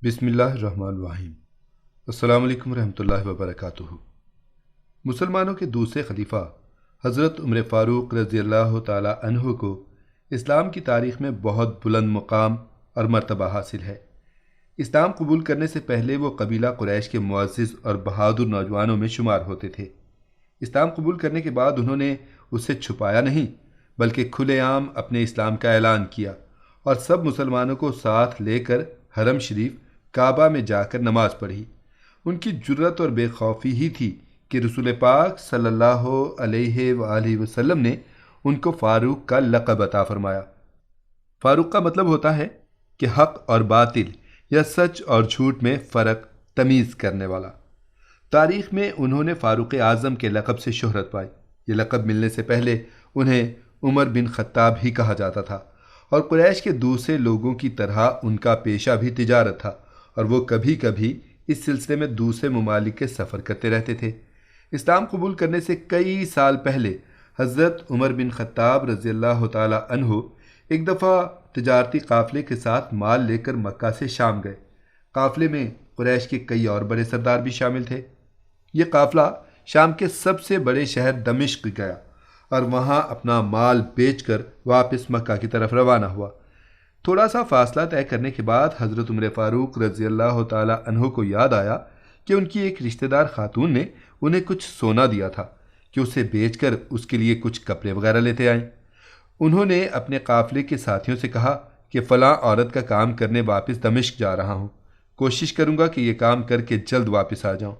بسم اللہ الرحمن الرحیم۔ السلام علیکم ورحمۃ اللہ وبرکاتہ۔ مسلمانوں کے دوسرے خلیفہ حضرت عمر فاروق رضی اللہ تعالی عنہ کو اسلام کی تاریخ میں بہت بلند مقام اور مرتبہ حاصل ہے۔ اسلام قبول کرنے سے پہلے وہ قبیلہ قریش کے معزز اور بہادر نوجوانوں میں شمار ہوتے تھے۔ اسلام قبول کرنے کے بعد انہوں نے اسے چھپایا نہیں بلکہ کھلے عام اپنے اسلام کا اعلان کیا اور سب مسلمانوں کو ساتھ لے کر حرم شریف کعبہ میں جا کر نماز پڑھی۔ ان کی جرت اور بے خوفی ہی تھی کہ رسول پاک صلی اللہ علیہ وآلہ وسلم نے ان کو فاروق کا لقب عطا فرمایا۔ فاروق کا مطلب ہوتا ہے کہ حق اور باطل یا سچ اور جھوٹ میں فرق تمیز کرنے والا۔ تاریخ میں انہوں نے فاروق اعظم کے لقب سے شہرت پائی۔ یہ لقب ملنے سے پہلے انہیں عمر بن خطاب ہی کہا جاتا تھا اور قریش کے دوسرے لوگوں کی طرح ان کا پیشہ بھی تجارت تھا اور وہ کبھی کبھی اس سلسلے میں دوسرے ممالک کے سفر کرتے رہتے تھے۔ اسلام قبول کرنے سے کئی سال پہلے حضرت عمر بن خطاب رضی اللہ تعالی عنہ ایک دفعہ تجارتی قافلے کے ساتھ مال لے کر مکہ سے شام گئے۔ قافلے میں قریش کے کئی اور بڑے سردار بھی شامل تھے۔ یہ قافلہ شام کے سب سے بڑے شہر دمشق گیا اور وہاں اپنا مال بیچ کر واپس مکہ کی طرف روانہ ہوا۔ تھوڑا سا فاصلہ طے کرنے کے بعد حضرت عمر فاروق رضی اللہ تعالی عنہ کو یاد آیا کہ ان کی ایک رشتہ دار خاتون نے انہیں کچھ سونا دیا تھا کہ اسے بیچ کر اس کے لیے کچھ کپڑے وغیرہ لیتے آئیں۔ انہوں نے اپنے قافلے کے ساتھیوں سے کہا کہ فلاں عورت کا کام کرنے واپس دمشق جا رہا ہوں، کوشش کروں گا کہ یہ کام کر کے جلد واپس آ جاؤں۔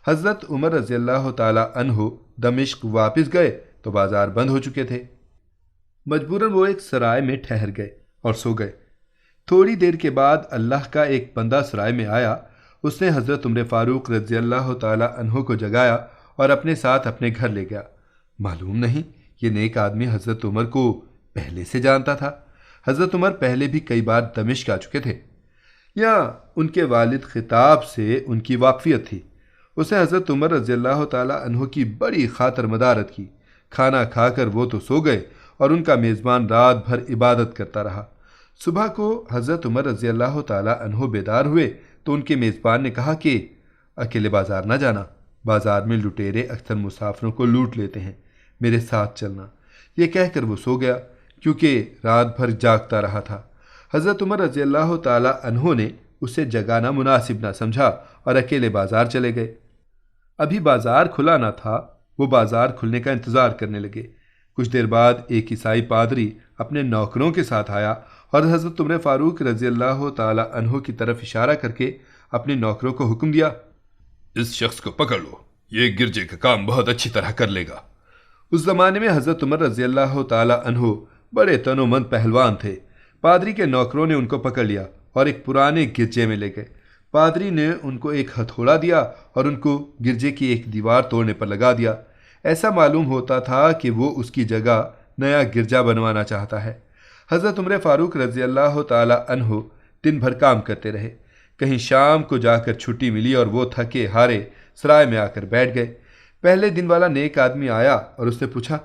حضرت عمر رضی اللہ تعالی عنہ دمشق واپس گئے تو بازار بند ہو چکے تھے۔ مجبوراً وہ ایک سرائے میں ٹھہر گئے اور سو گئے۔ تھوڑی دیر کے بعد اللہ کا ایک بندہ سرائے میں آیا۔ اس نے حضرت عمر فاروق رضی اللہ تعالی عنہ کو جگایا اور اپنے ساتھ اپنے گھر لے گیا۔ معلوم نہیں یہ نیک آدمی حضرت عمر کو پہلے سے جانتا تھا۔ حضرت عمر پہلے بھی کئی بار دمشق آ چکے تھے یا ان کے والد خطاب سے ان کی واقفیت تھی۔ اسے حضرت عمر رضی اللہ تعالی عنہ کی بڑی خاطر مدارت کی۔ کھانا کھا کر وہ تو سو گئے اور ان کا میزبان رات بھر عبادت کرتا رہا۔ صبح کو حضرت عمر رضی اللہ تعالی عنہ بیدار ہوئے تو ان کے میزبان نے کہا کہ اکیلے بازار نہ جانا، بازار میں لٹیرے اکثر مسافروں کو لوٹ لیتے ہیں، میرے ساتھ چلنا۔ یہ کہہ کر وہ سو گیا کیونکہ رات بھر جاگتا رہا تھا۔ حضرت عمر رضی اللہ تعالی عنہ نے اسے جگانا مناسب نہ سمجھا اور اکیلے بازار چلے گئے۔ ابھی بازار کھلا نہ تھا، وہ بازار کھلنے کا انتظار کرنے لگے۔ کچھ دیر بعد ایک عیسائی پادری اپنے نوکروں کے ساتھ آیا اور حضرت عمر فاروق رضی اللہ تعالی عنہ کی طرف اشارہ کر کے اپنے نوکروں کو حکم دیا، اس شخص کو پکڑ لو، یہ گرجے کا کام بہت اچھی طرح کر لے گا۔ اس زمانے میں حضرت عمر رضی اللہ تعالی عنہ بڑے تن و من پہلوان تھے۔ پادری کے نوکروں نے ان کو پکڑ لیا اور ایک پرانے گرجے میں لے گئے۔ پادری نے ان کو ایک ہتھوڑا دیا اور ان کو گرجے کی ایک دیوار توڑنے پر لگا دیا۔ ایسا معلوم ہوتا تھا کہ وہ اس کی جگہ نیا گرجا بنوانا چاہتا ہے۔ حضرت عمر فاروق رضی اللہ تعالی عنہ دن بھر کام کرتے رہے۔ کہیں شام کو جا کر چھٹی ملی اور وہ تھکے ہارے سرائے میں آ کر بیٹھ گئے۔ پہلے دن والا نیک آدمی آیا اور اس نے پوچھا،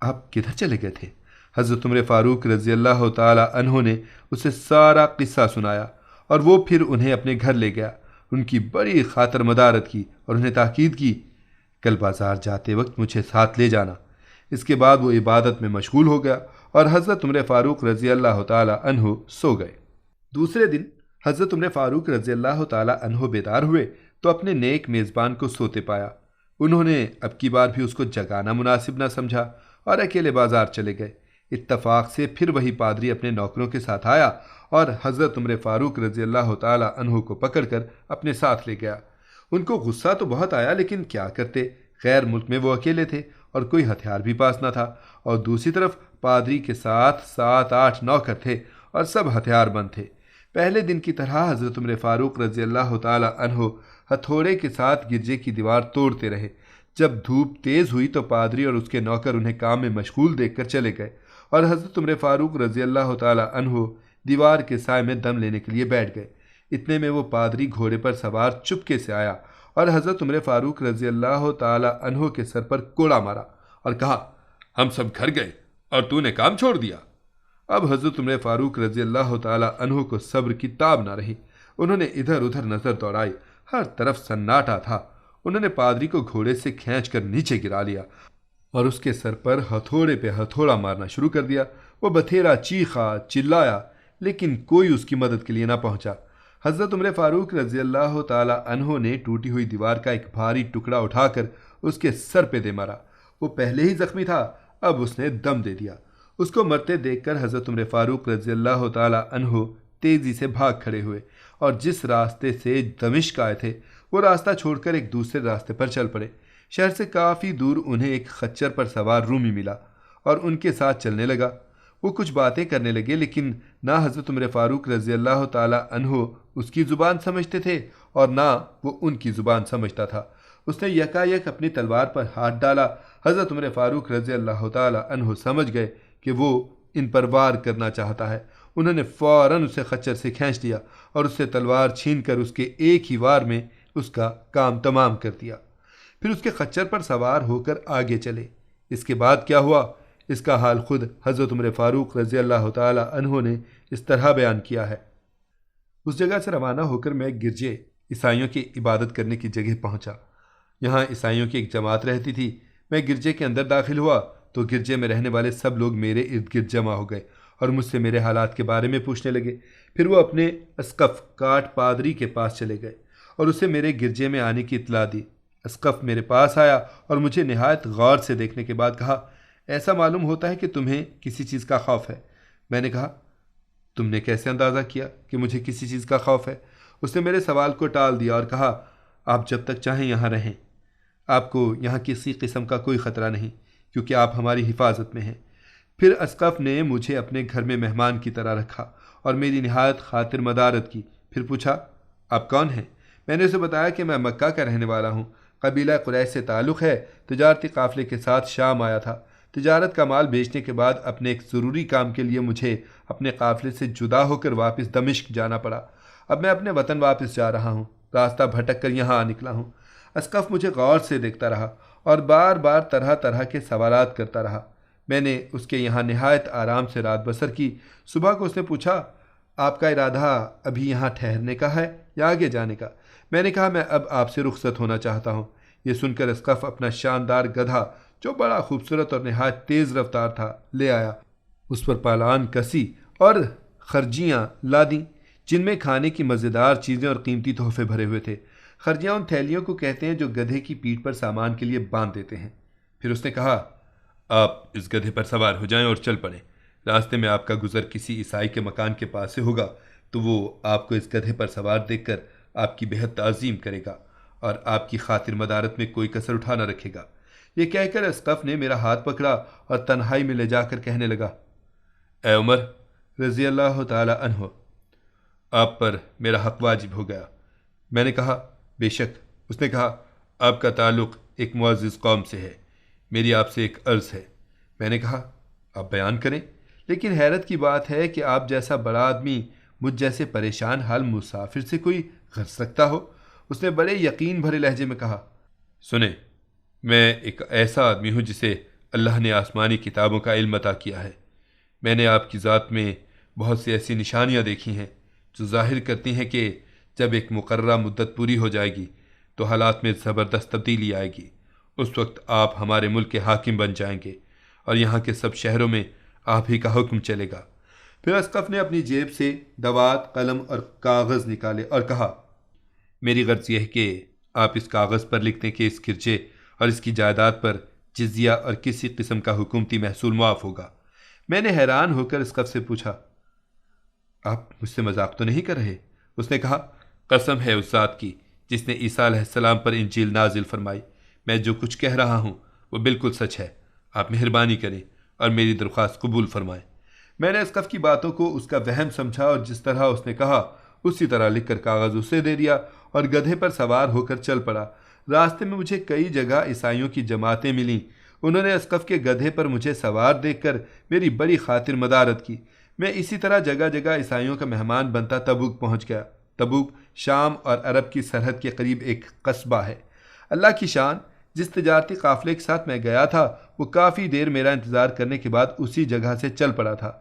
آپ کدھر چلے گئے تھے؟ حضرت عمر فاروق رضی اللہ تعالی عنہ نے اسے سارا قصہ سنایا اور وہ پھر انہیں اپنے گھر لے گیا۔ ان کی بڑی خاطر مدارت کی اور انہیں تاکید کی، کل بازار جاتے وقت مجھے ساتھ لے جانا۔ اس کے بعد وہ عبادت میں مشغول ہو گیا اور حضرت عمر فاروق رضی اللہ تعالی عنہ سو گئے۔ دوسرے دن حضرت عمر فاروق رضی اللہ تعالی عنہ بیدار ہوئے تو اپنے نیک میزبان کو سوتے پایا۔ انہوں نے اب کی بار بھی اس کو جگانا مناسب نہ سمجھا اور اکیلے بازار چلے گئے۔ اتفاق سے پھر وہی پادری اپنے نوکروں کے ساتھ آیا اور حضرت عمر فاروق رضی اللہ تعالی عنہ کو پکڑ کر اپنے ساتھ لے گیا۔ ان کو غصہ تو بہت آیا لیکن کیا کرتے، غیر ملک میں وہ اکیلے تھے اور کوئی ہتھیار بھی پاس نہ تھا، اور دوسری طرف پادری کے ساتھ 7-8 نوکر تھے اور سب ہتھیار بند تھے۔ پہلے دن کی طرح حضرت عمر فاروق رضی اللہ تعالی عنہ ہتھوڑے کے ساتھ گرجے کی دیوار توڑتے رہے۔ جب دھوپ تیز ہوئی تو پادری اور اس کے نوکر انہیں کام میں مشغول دیکھ کر چلے گئے اور حضرت عمر فاروق رضی اللہ تعالی عنہ دیوار کے سائے میں دم لینے کے لیے بیٹھ گئے۔ اتنے میں وہ پادری گھوڑے پر سوار چپکے سے آیا اور حضرت عمر فاروق رضی اللہ تعالی عنہ کے سر پر کوڑا مارا اور کہا، ہم سب گھر گئے اور تو نے کام چھوڑ دیا۔ اب حضرت عمر فاروق رضی اللہ تعالی عنہ کو صبر کی تاب نہ رہی۔ انہوں نے ادھر ادھر نظر دوڑائی، ہر طرف سناٹا تھا۔ انہوں نے پادری کو گھوڑے سے کھینچ کر نیچے گرا لیا اور اس کے سر پر ہتھوڑے پہ ہتھوڑا مارنا شروع کر دیا۔ وہ بتھیرا چیخا، چلایا، لیکن کوئی اس کی مدد کے لیے نہ پہنچا۔ حضرت عمر فاروق رضی اللہ تعالی عنہ نے ٹوٹی ہوئی دیوار کا ایک بھاری ٹکڑا اٹھا کر اس کے سر پہ دے مارا۔ وہ پہلے ہی زخمی تھا، اب اس نے دم دے دیا۔ اس کو مرتے دیکھ کر حضرت عمر فاروق رضی اللہ تعالی عنہ تیزی سے بھاگ کھڑے ہوئے اور جس راستے سے دمشق آئے تھے وہ راستہ چھوڑ کر ایک دوسرے راستے پر چل پڑے۔ شہر سے کافی دور انہیں ایک خچر پر سوار رومی ملا اور ان کے ساتھ چلنے لگا۔ وہ کچھ باتیں کرنے لگے، لیکن نہ حضرت عمر فاروق رضی اللہ تعالی عنہ اس کی زبان سمجھتے تھے اور نہ وہ ان کی زبان سمجھتا تھا۔ اس نے یکا یک اپنی تلوار پر ہاتھ ڈالا۔ حضرت عمر فاروق رضی اللہ تعالی عنہ سمجھ گئے کہ وہ ان پر وار کرنا چاہتا ہے۔ انہوں نے فوراً اسے خچر سے کھینچ لیا اور اس سے تلوار چھین کر اس کے ایک ہی وار میں اس کا کام تمام کر دیا۔ پھر اس کے خچر پر سوار ہو کر آگے چلے۔ اس کے بعد کیا ہوا، اس کا حال خود حضرت عمر فاروق رضی اللہ تعالی عنہ نے اس طرح بیان کیا ہے۔ اس جگہ سے روانہ ہو کر میں گرجے، عیسائیوں کی عبادت کرنے کی جگہ پہنچا۔ یہاں عیسائیوں کی ایک جماعت رہتی تھی۔ میں گرجے کے اندر داخل ہوا تو گرجے میں رہنے والے سب لوگ میرے ارد گرد جمع ہو گئے اور مجھ سے میرے حالات کے بارے میں پوچھنے لگے۔ پھر وہ اپنے اسقف کاٹ پادری کے پاس چلے گئے اور اسے میرے گرجے میں آنے کی اطلاع دی۔ اسقف میرے پاس آیا اور مجھے نہایت غور سے دیکھنے کے بعد کہا، ایسا معلوم ہوتا ہے کہ تمہیں کسی چیز کا خوف ہے۔ میں نے کہا، تم نے کیسے اندازہ کیا کہ مجھے کسی چیز کا خوف ہے؟ اس نے میرے سوال کو ٹال دیا اور کہا، آپ جب تک چاہیں یہاں رہیں، آپ کو یہاں کسی قسم کا کوئی خطرہ نہیں، کیونکہ آپ ہماری حفاظت میں ہیں۔ پھر اسقف نے مجھے اپنے گھر میں مہمان کی طرح رکھا اور میری نہایت خاطر مدارت کی۔ پھر پوچھا، آپ کون ہیں؟ میں نے اسے بتایا کہ میں مکہ کا رہنے والا ہوں، قبیلہ قریش سے تعلق ہے، تجارتی قافلے کے ساتھ شام آیا تھا۔ تجارت کا مال بیچنے کے بعد اپنے ایک ضروری کام کے لیے مجھے اپنے قافلے سے جدا ہو کر واپس دمشق جانا پڑا۔ اب میں اپنے وطن واپس جا رہا ہوں، راستہ بھٹک کر یہاں آ نکلا ہوں۔ اسقف مجھے غور سے دیکھتا رہا اور بار بار طرح طرح کے سوالات کرتا رہا۔ میں نے اس کے یہاں نہایت آرام سے رات بسر کی۔ صبح کو اس نے پوچھا، آپ کا ارادہ ابھی یہاں ٹھہرنے کا ہے یا آگے جانے کا؟ میں نے کہا، میں اب آپ سے رخصت ہونا چاہتا ہوں۔ یہ سن کر اسقف اپنا شاندار گدھا، جو بڑا خوبصورت اور نہایت تیز رفتار تھا، لے آیا۔ اس پر پالان کسی اور خرجیاں لادیں جن میں کھانے کی مزیدار چیزیں اور قیمتی تحفے بھرے ہوئے تھے۔ خرجیاں ان تھیلیوں کو کہتے ہیں جو گدھے کی پیٹھ پر سامان کے لیے باندھ دیتے ہیں۔ پھر اس نے کہا، آپ اس گدھے پر سوار ہو جائیں اور چل پڑیں۔ راستے میں آپ کا گزر کسی عیسائی کے مکان کے پاس سے ہوگا تو وہ آپ کو اس گدھے پر سوار دیکھ کر آپ کی بہت تعظیم کرے گا اور آپ کی خاطر مدارت میں کوئی کسر اٹھا نہ رکھے گا۔ یہ کہہ کر اسقف نے میرا ہاتھ پکڑا اور تنہائی میں لے جا کر کہنے لگا، اے عمر رضی اللہ تعالی عنہ، آپ پر میرا حق واجب ہو گیا۔ میں نے کہا، بے شک۔ اس نے کہا، آپ کا تعلق ایک معزز قوم سے ہے، میری آپ سے ایک عرض ہے۔ میں نے کہا، آپ بیان کریں، لیکن حیرت کی بات ہے کہ آپ جیسا بڑا آدمی مجھ جیسے پریشان حال مسافر سے کوئی غرض رکھتا ہو۔ اس نے بڑے یقین بھرے لہجے میں کہا، سنیں، میں ایک ایسا آدمی ہوں جسے اللہ نے آسمانی کتابوں کا علم عطا کیا ہے۔ میں نے آپ کی ذات میں بہت سی ایسی نشانیاں دیکھی ہیں جو ظاہر کرتی ہیں کہ جب ایک مقررہ مدت پوری ہو جائے گی تو حالات میں زبردست تبدیلی آئے گی۔ اس وقت آپ ہمارے ملک کے حاکم بن جائیں گے اور یہاں کے سب شہروں میں آپ ہی کا حکم چلے گا۔ پھر اسقف نے اپنی جیب سے دوات، قلم اور کاغذ نکالے اور کہا، میری غرض یہ ہے کہ آپ اس کاغذ پر لکھ دیں کہ اس گرجے اور اس کی جائیداد پر جزیہ اور کسی قسم کا حکومتی محصول معاف ہوگا۔ میں نے حیران ہو کر اسقف سے پوچھا، آپ مجھ سے مذاق تو نہیں کر رہے؟ اس نے کہا، قسم ہے اس ذات کی جس نے عیسیٰ علیہ السلام پر انجیل نازل فرمائی، میں جو کچھ کہہ رہا ہوں وہ بالکل سچ ہے۔ آپ مہربانی کریں اور میری درخواست قبول فرمائیں۔ میں نے اسقف کی باتوں کو اس کا وہم سمجھا اور جس طرح اس نے کہا اسی طرح لکھ کر کاغذ اسے دے دیا اور گدھے پر سوار ہو کر چل پڑا۔ راستے میں مجھے کئی جگہ عیسائیوں کی جماعتیں ملیں۔ انہوں نے اسقف کے گدھے پر مجھے سوار دیکھ کر میری بڑی خاطر مدارت کی۔ میں اسی طرح جگہ جگہ عیسائیوں کا مہمان بنتا تبوک پہنچ گیا۔ تبوک شام اور عرب کی سرحد کے قریب ایک قصبہ ہے۔ اللہ کی شان، جس تجارتی قافلے کے ساتھ میں گیا تھا وہ کافی دیر میرا انتظار کرنے کے بعد اسی جگہ سے چل پڑا تھا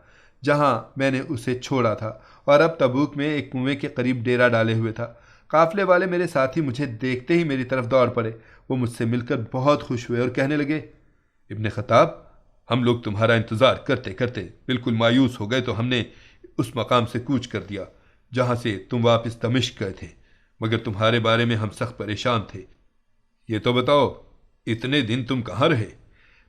جہاں میں نے اسے چھوڑا تھا اور اب تبوک میں ایک کنویں کے قریب ڈیرا ڈالے ہوئے تھا۔ قافلے والے میرے ساتھی مجھے دیکھتے ہی میری طرف دوڑ پڑے۔ وہ مجھ سے مل کر بہت خوش ہوئے اور کہنے لگے، ابن خطاب، ہم لوگ تمہارا انتظار کرتے کرتے بالکل مایوس ہو گئے تو ہم نے اس مقام سے کوچ کر دیا جہاں سے تم واپس دمشق گئے تھے، مگر تمہارے بارے میں ہم سخت پریشان تھے۔ یہ تو بتاؤ اتنے دن تم کہاں رہے؟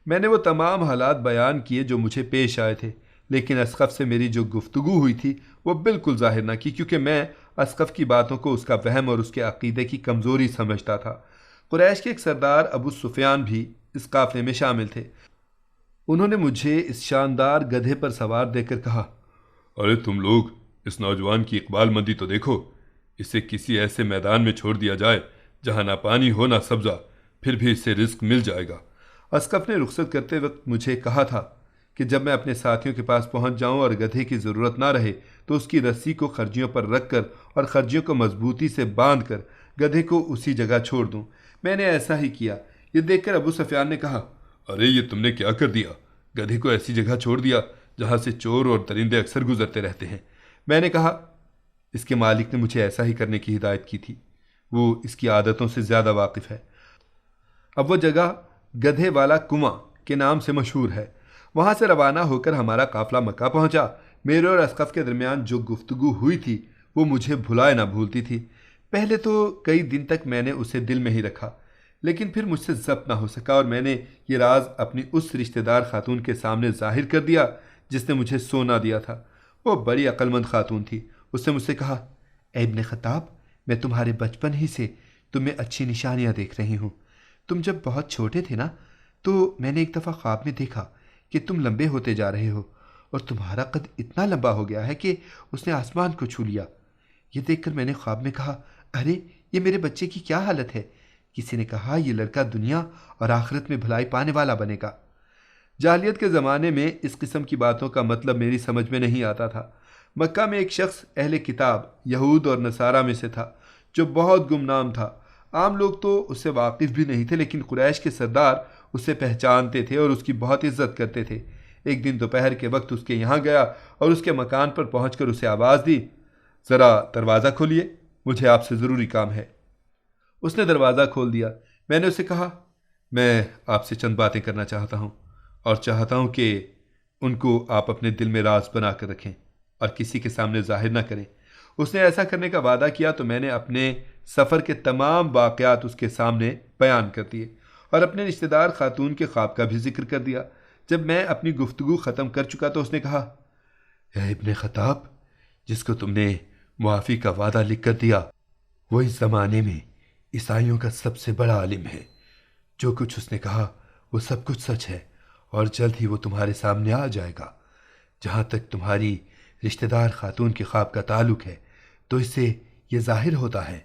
میں نے وہ تمام حالات بیان کیے جو مجھے پیش آئے تھے، لیکن اسقف سے میری جو گفتگو ہوئی تھی وہ بالکل ظاہر نہ کی، کیونکہ میں اسقف کی باتوں کو اس کا وہم اور اس کے عقیدے کی کمزوری سمجھتا تھا۔ قریش کے ایک سردار ابو سفیان بھی اس قافلے میں شامل تھے۔ انہوں نے مجھے اس شاندار گدھے پر سوار دیکھ کر کہا، ارے تم لوگ اس نوجوان کی اقبال مندی تو دیکھو، اسے کسی ایسے میدان میں چھوڑ دیا جائے جہاں نہ پانی ہو نہ سبزہ، پھر بھی اسے رزق مل جائے گا۔ اسقف نے رخصت کرتے وقت مجھے کہا تھا کہ جب میں اپنے ساتھیوں کے پاس پہنچ جاؤں اور گدھے کی ضرورت نہ رہے تو اس کی رسی کو خرجیوں پر رکھ کر اور خرجیوں کو مضبوطی سے باندھ کر گدھے کو اسی جگہ چھوڑ دوں۔ میں نے ایسا ہی کیا۔ یہ دیکھ کر ابو سفیان نے کہا، ارے یہ تم نے کیا کر دیا؟ گدھے کو ایسی جگہ چھوڑ دیا جہاں سے چور اور درندے اکثر گزرتے رہتے ہیں۔ میں نے کہا، اس کے مالک نے مجھے ایسا ہی کرنے کی ہدایت کی تھی، وہ اس کی عادتوں سے زیادہ واقف ہے۔ اب وہ جگہ گدھے والا کنواں کے نام سے مشہور ہے۔ وہاں سے روانہ ہو کر ہمارا قافلہ مکہ پہنچا۔ میرے اور اسقف کے درمیان جو گفتگو ہوئی تھی وہ مجھے بھلائے نہ بھولتی تھی۔ پہلے تو کئی دن تک میں نے اسے دل میں ہی رکھا، لیکن پھر مجھ سے ضبط نہ ہو سکا اور میں نے یہ راز اپنی اس رشتہ دار خاتون کے سامنے ظاہر کر دیا جس نے مجھے سونا دیا تھا۔ وہ بڑی عقل مند خاتون تھی۔ اس نے مجھ سے کہا، اے ابن خطاب، میں تمہارے بچپن ہی سے تمہیں اچھی نشانیاں دیکھ رہی ہوں۔ تم جب بہت چھوٹے تھے نا تو میں نے ایک دفعہ خواب میں دیکھا کہ تم لمبے ہوتے جا رہے ہو اور تمہارا قد اتنا لمبا ہو گیا ہے کہ اس نے آسمان کو چھو لیا۔ یہ دیکھ کر میں نے خواب میں کہا، ارے یہ میرے بچے کی کیا حالت ہے؟ کسی نے کہا، یہ لڑکا دنیا اور آخرت میں بھلائی پانے والا بنے گا۔ جاہلیت کے زمانے میں اس قسم کی باتوں کا مطلب میری سمجھ میں نہیں آتا تھا۔ مکہ میں ایک شخص اہل کتاب یہود اور نصارہ میں سے تھا جو بہت گمنام تھا۔ عام لوگ تو اس سے واقف بھی نہیں تھے، لیکن قریش کے سردار اسے پہچانتے تھے اور اس کی بہت عزت کرتے تھے۔ ایک دن دوپہر کے وقت اس کے یہاں گیا اور اس کے مکان پر پہنچ کر اسے آواز دی، ذرا دروازہ کھولیے، مجھے آپ سے ضروری کام ہے۔ اس نے دروازہ کھول دیا۔ میں نے اسے کہا، میں آپ سے چند باتیں کرنا چاہتا ہوں اور چاہتا ہوں کہ ان کو آپ اپنے دل میں راز بنا کر رکھیں اور کسی کے سامنے ظاہر نہ کریں۔ اس نے ایسا کرنے کا وعدہ کیا تو میں نے اپنے سفر کے تمام واقعات اس کے سامنے بیان کر دیے اور اپنے رشتہ دار خاتون کے خواب کا بھی ذکر کر دیا۔ جب میں اپنی گفتگو ختم کر چکا تو اس نے کہا، اے ابن خطاب، جس کو تم نے معافی کا وعدہ لکھ کر دیا وہ اس زمانے میں عیسائیوں کا سب سے بڑا عالم ہے۔ جو کچھ اس نے کہا وہ سب کچھ سچ ہے اور جلد ہی وہ تمہارے سامنے آ جائے گا۔ جہاں تک تمہاری رشتہ دار خاتون کے خواب کا تعلق ہے تو اس سے یہ ظاہر ہوتا ہے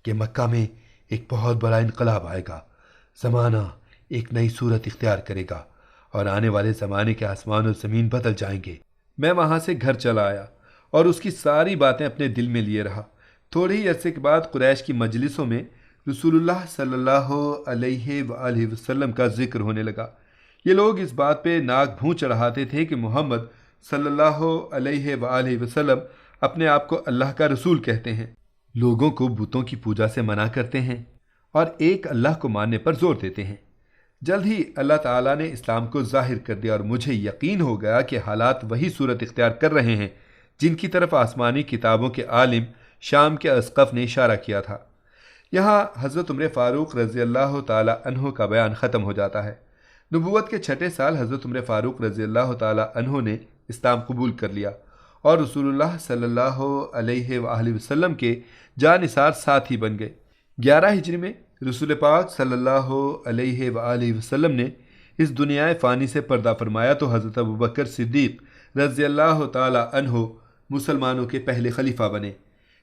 کہ مکہ میں ایک بہت بڑا انقلاب آئے گا، زمانہ ایک نئی صورت اختیار کرے گا اور آنے والے زمانے کے آسمان و زمین بدل جائیں گے۔ میں وہاں سے گھر چلا آیا اور اس کی ساری باتیں اپنے دل میں لیے رہا۔ تھوڑے ہی عرصے کے بعد قریش کی مجلسوں میں رسول اللہ صلی اللہ علیہ وآلہ وسلم کا ذکر ہونے لگا۔ یہ لوگ اس بات پہ ناک بھون چڑھاتے تھے کہ محمد صلی اللہ علیہ وآلہ وسلم اپنے آپ کو اللہ کا رسول کہتے ہیں، لوگوں کو بتوں کی پوجا سے منع کرتے ہیں اور ایک اللہ کو ماننے پر زور دیتے ہیں۔ جلد ہی اللہ تعالیٰ نے اسلام کو ظاہر کر دیا اور مجھے یقین ہو گیا کہ حالات وہی صورت اختیار کر رہے ہیں جن کی طرف آسمانی کتابوں کے عالم شام کے اسقف نے اشارہ کیا تھا۔ یہاں حضرت عمر فاروق رضی اللہ تعالیٰ عنہ کا بیان ختم ہو جاتا ہے۔ نبوت کے 6 سال حضرت عمر فاروق رضی اللہ تعالیٰ عنہ نے اسلام قبول کر لیا اور رسول اللہ صلی اللہ علیہ وآلہ وسلم کے جانثار ساتھی بن گئے۔ 11 ہجری میں رسول پاک صلی اللہ علیہ وآلہ وسلم نے اس دنیا فانی سے پردہ فرمایا تو حضرت ابوبکر صدیق رضی اللہ تعالیٰ عنہ مسلمانوں کے پہلے خلیفہ بنے۔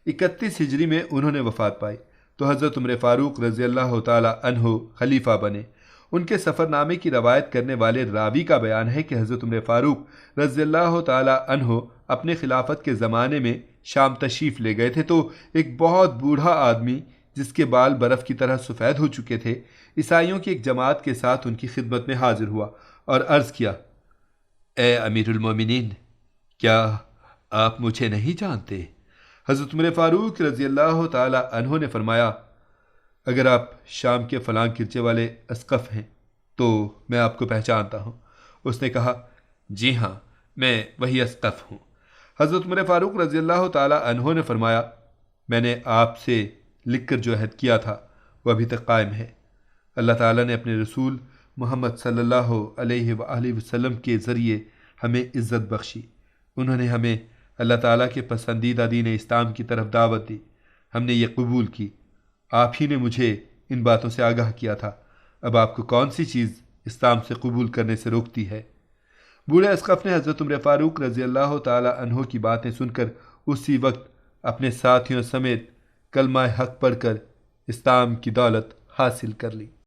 31 ہجری میں انہوں نے وفات پائی تو حضرت عمر فاروق رضی اللہ تعالیٰ عنہ خلیفہ بنے۔ ان کے سفر نامے کی روایت کرنے والے راوی کا بیان ہے کہ حضرت عمر فاروق رضی اللہ تعالیٰ عنہ اپنے خلافت کے زمانے میں شام تشریف لے گئے تھے تو ایک بہت بوڑھا آدمی جس کے بال برف کی طرح سفید ہو چکے تھے عیسائیوں کی ایک جماعت کے ساتھ ان کی خدمت میں حاضر ہوا اور عرض کیا، اے امیر المومنین، کیا آپ مجھے نہیں جانتے؟ حضرت عمر فاروق رضی اللہ تعالی عنہ نے فرمایا، اگر آپ شام کے فلاں گرجے والے اسقف ہیں تو میں آپ کو پہچانتا ہوں۔ اس نے کہا، جی ہاں، میں وہی اسقف ہوں۔ حضرت عمر فاروق رضی اللہ تعالی عنہ نے فرمایا، میں نے آپ سے لکھ کر جو عہد کیا تھا وہ ابھی تک قائم ہے۔ اللہ تعالیٰ نے اپنے رسول محمد صلی اللہ علیہ وآلہ وسلم کے ذریعے ہمیں عزت بخشی۔ انہوں نے ہمیں اللہ تعالیٰ کے پسندیدہ دین اسلام کی طرف دعوت دی، ہم نے یہ قبول کی۔ آپ ہی نے مجھے ان باتوں سے آگاہ کیا تھا، اب آپ کو کون سی چیز اسلام سے قبول کرنے سے روکتی ہے؟ بوڑھے اسقف نے حضرت عمر فاروق رضی اللہ تعالی عنہ کی باتیں سن کر اسی وقت اپنے ساتھیوں سمیت کلمہ حق پڑھ کر اسلام کی دولت حاصل کر لی۔